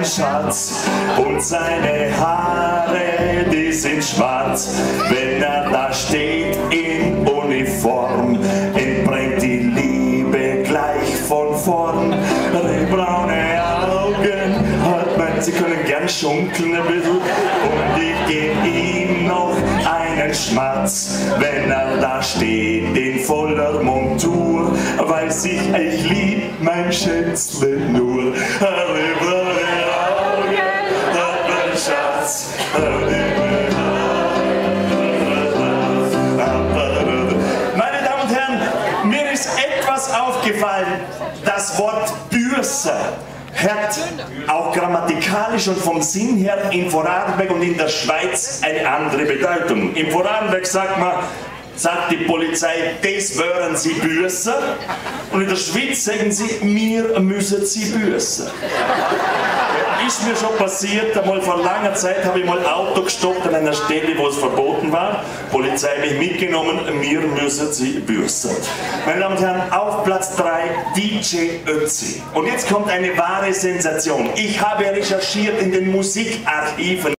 mein Schatz und seine Haare, die sind schwarz. Wenn er da steht in Uniform, entbrennt die Liebe gleich von vorn. Braune Augen hat man, sie können gern schunkeln ein bisschen und ich geb ihm noch einen Schmatz, wenn er da steht in voller Montur, weiß ich lieb mein Schätzle nur. Braune Augen hat mein Schatz. Meine Damen und Herren, mir ist etwas aufgefallen. Das Wort Bürse hat auch grammatikalisch und vom Sinn her in Vorarlberg und in der Schweiz eine andere Bedeutung. Im Vorarlberg sagt die Polizei, das wären sie Bürse, und in der Schweiz sagen sie, wir müssen sie büßen. Ist mir schon passiert, einmal vor langer Zeit habe ich mal Auto gestoppt an einer Stelle, wo es verboten war. Die Polizei mich mitgenommen, wir müssen sie büßen. Meine Damen und Herren, auf Platz 3 DJ Ötzi. Und jetzt kommt eine wahre Sensation. Ich habe recherchiert in den Musikarchiven.